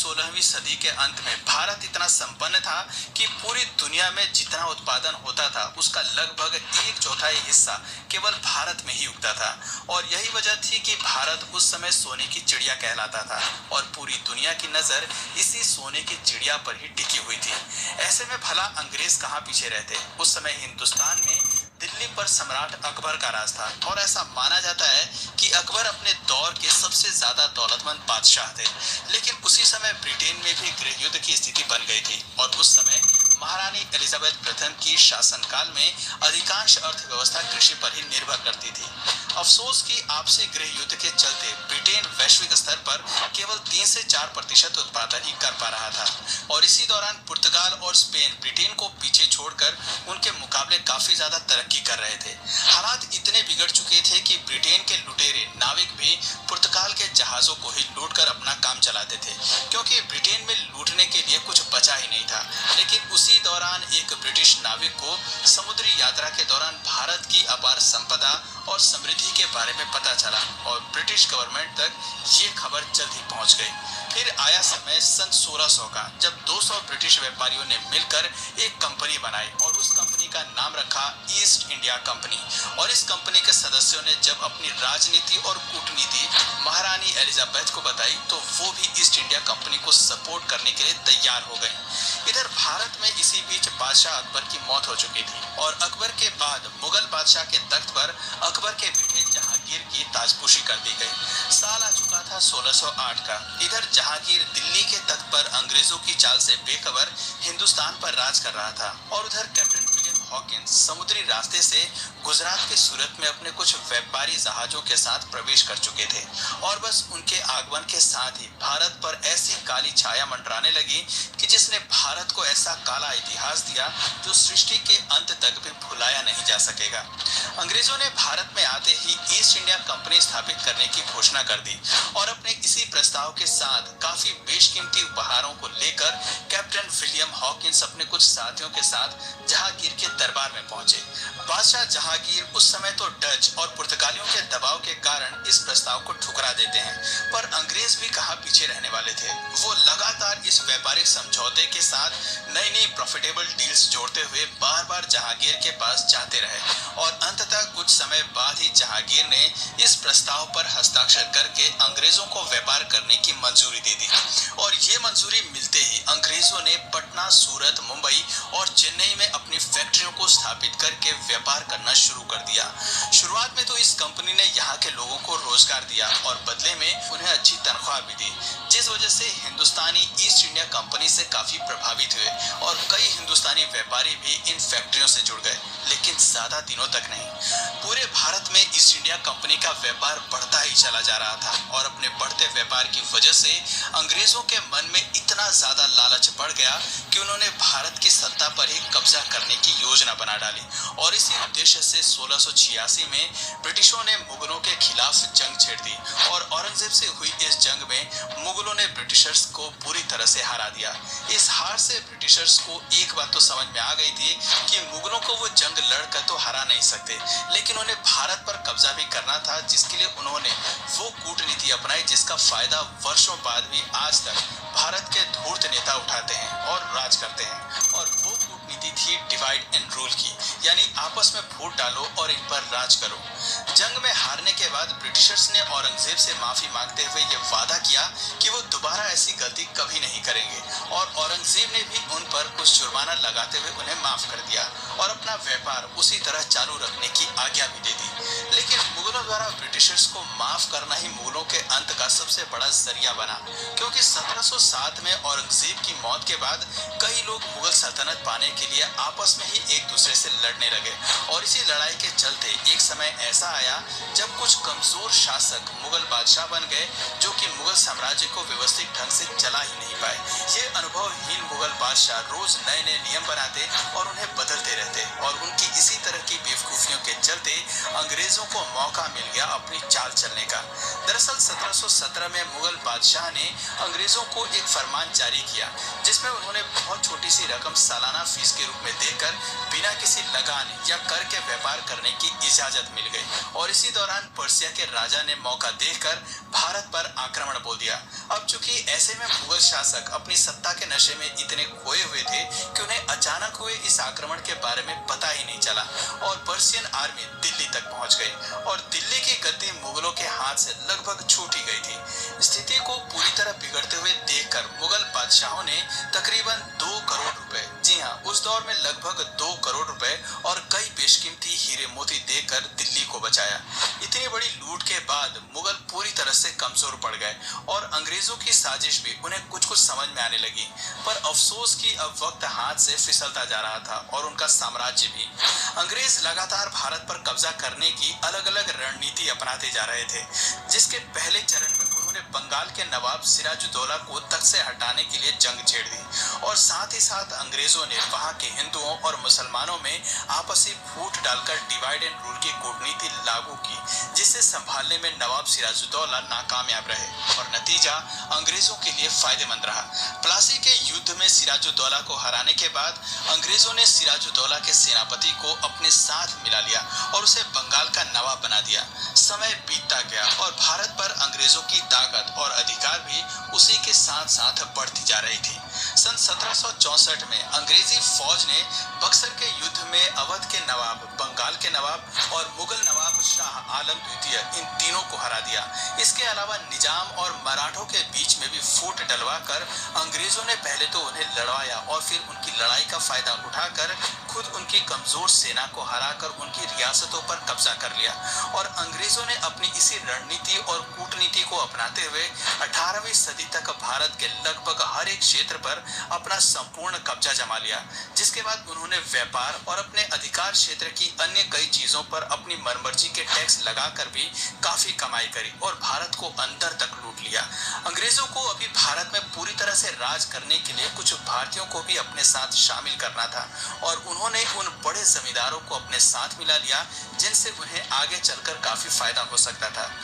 16वीं सदी के अंत में भारत इतना संपन्न था कि पूरी दुनिया में जितना उत्पादन होता था उसका लगभग 1/4 हिस्सा केवल भारत में ही उगता था। और यही वजह थी कि भारत उस समय सोने की चिड़िया कहलाता था और पूरी दुनिया की नजर इसी सोने की चिड़िया पर ही टिकी हुई थी। ऐसे में भला अंग्रेज कहाँ पीछे रहते। उस समय हिंदुस्तान में दिल्ली पर सम्राट अकबर का राज था और ऐसा माना जाता है कि अकबर अपने दौर के सबसे ज्यादा दौलतमंद बादशाह थे। लेकिन उसी समय ब्रिटेन में भी गृह युद्ध की स्थिति बन गई थी और उस समय महारानी एलिजाबेथ प्रथम की शासनकाल में अधिकांश अर्थव्यवस्था कृषि पर ही निर्भर करती थी। अफसोस कि आपसी गृह युद्ध के चलते ब्रिटेन वैश्विक स्तर पर केवल 3 से 4% उत्पादन ही कर पा रहा था और इसी दौरान पुर्तगाल और स्पेन ब्रिटेन को पीछे छोड़कर उनके मुकाबले काफी ज्यादा तरक्की कर रहे थे। हालात इतने बिगड़ चुके थे कि ब्रिटेन के लुटेरे नाविक भी पुर्तगाल के जहाजों को ही लूटकर अपना काम चलाते थे, क्योंकि ब्रिटेन में लूटने के लिए कुछ बचा ही नहीं था। लेकिन उसी दौरान एक ब्रिटिश नाविक को समुद्री यात्रा के दौरान भारत की अपार संपदा और समृद्धि के बारे में पता चला और ब्रिटिश गवर्नमेंट तक ये खबर जल्द ही पहुंच गई। फिर आया समय सन 1600 का, जब 200 ब्रिटिश व्यापारियों ने मिलकर एक कंपनी बनाई और उस कंपनी का नाम रखा ईस्ट इंडिया कंपनी। और इस कंपनी के सदस्यों ने जब अपनी राजनीति और कूटनीति महारानी एलिजाबेथ को बताई तो वो भी ईस्ट इंडिया कंपनी को सपोर्ट करने के लिए तैयार हो गए। इधर भारत में इसी बीच बादशाह अकबर की मौत हो चुकी थी और अकबर के बाद मुगल बादशाह के तख्त पर अकबर के बेटे जहांगीर की ताजपोशी कर दी गई। साल आ चुका था 1608 का। इधर जहांगीर दिल्ली के तख्त पर अंग्रेजों की चाल से बेखबर हिंदुस्तान पर राज कर रहा था और उधर कैप्टन विलियम हॉकिंस समुद्री रास्ते से गुजरात के सूरत में अपने कुछ व्यापारी जहाजों के साथ प्रवेश कर चुके थे और बस उनके आगमन के साथ ही भारत पर ऐसी काली छाया मंडराने लगी कि जिसने भारत को ऐसा काला इतिहास दिया जो सृष्टि के अंत तक भी भुलाया नहीं जा सकेगा। अंग्रेजों ने भारत में आते ही ईस्ट इंडिया कंपनी स्थापित करने की घोषणा कर दी और अपने इसी प्रस्ताव के साथ काफी बेशकीमती उपहारों को लेकर कैप्टन विलियम हॉकिंस अपने कुछ साथियों के साथ जहांगीर के दरबार में पहुंचे। बादशाह जहांगीर उस समय तो डच और पुर्तगालियों के दबाव के कारण इस प्रस्ताव को ठुकरा देते हैं, पर अंग्रेज भी कहाँ पीछे रहने वाले थे। वो लगातार इस व्यापारिक समझौते के साथ नई नई प्रॉफिटेबल डील्स जोड़ते हुए बार बार जहांगीर के पास जाते रहे और अंततः कुछ समय बाद ही जहांगीर ने इस प्रस्ताव पर हस्ताक्षर करके अंग्रेजों को व्यापार करने की मंजूरी दे दी। और ये मंजूरी मिलते ही अंग्रेजों ने पटना, सूरत, मुंबई और चेन्नई में अपनी फैक्ट्रियों को स्थापित करके व्यापार करना शुरू कर दिया। शुरुआत में तो इस कंपनी ने यहाँ के लोगों को रोजगार दिया और बदले में उन्हें अच्छी तनख्वाह भी दी, जिस वजह से हिंदुस्तानी ईस्ट इंडिया कंपनी से काफी प्रभावित हुए और कई हिंदुस्तानी व्यापारी भी इन फैक्ट्रियों से जुड़ गए, लेकिन ज्यादा दिनों तक नहीं। पूरे भारत में ईस्ट इंडिया कंपनी का व्यापार बढ़ता ही चला जा रहा था और अपने बढ़ते व्यापार की वजह से अंग्रेजों के मन में इतना ज्यादा लालच बढ़ गया कि उन्होंने भारत की सत्ता पर ही कब्जा करने की योजना बना डाली। और इसी उद्देश्य से 1686 में ब्रिटिशों ने मुगलों के खिलाफ जंग छेड़ दी और औरंगजेब से हुई इस जंग में मुगलों ने ब्रिटिशर्स को पूरी तरह से हरा दिया। इस हार से ब्रिटिशर्स को एक बात तो समझ में आ गई थी कि मुगलों को वो जंग लड़कर तो हरा नहीं सकते, लेकिन उन्हें भारत पर कब्जा भी करना था, जिसके लिए उन्होंने वो कूटनीति अपनाई जिसका फायदा वर्षों बाद भी आज तक भारत के धूर्त नेता उठाते हैं और राज करते हैं। और वो कूटनीति थी डिवाइड एंड रूल की, यानी आपस में फूट डालो और इन पर राज करो। जंग में हारने के बाद ब्रिटिशर्स ने औरंगजेब से माफी मांगते हुए ये वादा किया कि वो दोबारा ऐसी गलती कभी नहीं करेंगे और औरंगजेब ने भी उन पर कुछ जुर्माना लगाते हुए उन्हें माफ कर दिया और अपना व्यापार उसी तरह चालू रखने की आज्ञा भी दे दी। लेकिन मुगलों द्वारा ब्रिटिशर्स को माफ करना ही मुगलों के अंत का सबसे बड़ा जरिया बना, क्योंकि 1707 में औरंगजेब की मौत के बाद कई लोग मुगल सल्तनत पाने के लिए आपस में ही एक दूसरे से लड़ने लगे और इसी लड़ाई के चलते एक समय ऐसा आया जब कुछ कमजोर शासक मुगल बादशाह बन गए जो कि मुगल साम्राज्य को व्यवस्थित ढंग से चला ही नहीं पाए। ये अनुभवहीन मुगल बादशाह रोज नए नए नियम बनाते और उन्हें बदलते रहते, और उनकी इसी तरह की बेवकूफियों के चलते अंग्रेजों को मौका मिल गया अपनी चाल चलने का। दरअसल 1717 में मुगल बादशाह ने अंग्रेजों को एक फरमान जारी किया, जिसमें उन्होंने बहुत छोटी सी रकम सालाना फीस के रूप में देकर बिना किसी लगान या कर के व्यापार करने की इजाजत मिल गई। और इसी दौरान पर्सिया के राजा ने मौका देखकर भारत पर आक्रमण बोल दिया। अब चूंकि ऐसे में मुगल शासक अपनी सत्ता के नशे में इतने खोए हुए थे कि उन्हें अचानक हुए इस आक्रमण के बारे में पता ही नहीं चला, और पर्शियन आर्मी दिल्ली तक पहुंच गई और दिल्ली की गद्दी मुगलों के हाथ से लगभग छूट ही गई थी। स्थिति को पूरी तरह बिगड़ते हुए देखकर मुगल बादशाहों ने तकरीबन 2 करोड़ रुपए, जी हाँ, उस दौर में लगभग 2 करोड़ रुपए और कई बेशकीमती हीरे मोती देकर दिल्ली को बचाया। इतनी बड़ी लूट के बाद मुगल पूरी तरह से कमजोर पड़ गए और अंग्रेजों की साजिश भी उन्हें कुछ कुछ समझ में आने लगी। पर अफसोस कि अब वक्त हाथ से फिसलता जा रहा था और उनका साम्राज्य भी। अंग्रेज लगातार भारत पर कब्जा करने की अलग अलग रणनीति अपनाते जा रहे थे, जिसके पहले चरण में उन्होंने बंगाल के नवाब सिराजुद्दौला को तख्त से हटाने के लिए जंग छेड़ दी, और साथ ही साथ अंग्रेजों ने वहां के हिंदुओं और मुसलमानों में आपसी फूट डालकर डिवाइड एंड रूल की कूटनीति लागू की, जिसे संभालने में नवाब सिराजुद्दौला नाकामयाब रहे और नतीजा अंग्रेजों के लिए फायदेमंद रहा। प्लासी के युद्ध में सिराजुद्दौला को हराने के बाद अंग्रेजों ने सिराजुद्दौला के सेनापति को अपने साथ मिला लिया और उसे बंगाल का नवाब बना दिया। समय बीतता गया और भारत पर अंग्रेजों की ताकत और अधिकार भी उसी के साथ साथ बढ़ती जा रही थी। सन 1764 में अंग्रेजी फौज ने बक्सर के युद्ध में अवध के नवाब, बंगाल के नवाब और मुगल नवाब शाह आलम द्वितीय, इन तीनों को हरा दिया। इसके अलावा निजाम और मराठों के बीच में भी फूट डलवाकर अंग्रेजों ने पहले तो उन्हें लड़वाया और फिर उनकी लड़ाई का फायदा उठाकर खुद उनकी कमजोर सेना को हराकर उनकी रियासतों पर कब्जा कर लिया। और अंग्रेजों ने अपनी इसी रणनीति और कूटनीति को अपनाते हुए 18वीं सदी तक भारत के लगभग हर एक क्षेत्र पर अपना संपूर्ण कब्जा जमा लिया, जिसके बाद उन्होंने व्यापार और अपने अधिकार क्षेत्र की अन्य कई चीजों पर अपनी मनमर्जी के टैक्स लगाकर भी काफी कमाई करी और भारत को अंदर तक लूट लिया। अंग्रेजों को अभी भारत में पूरी तरह से राज करने के लिए कुछ भारतीयों को भी अपने साथ शामिल करना था, और उन्होंने उन बड़े जमींदारों को अपने साथ मिला लिया जिनसे उन्हें आगे चलकर काफी फायदा हो सकता था।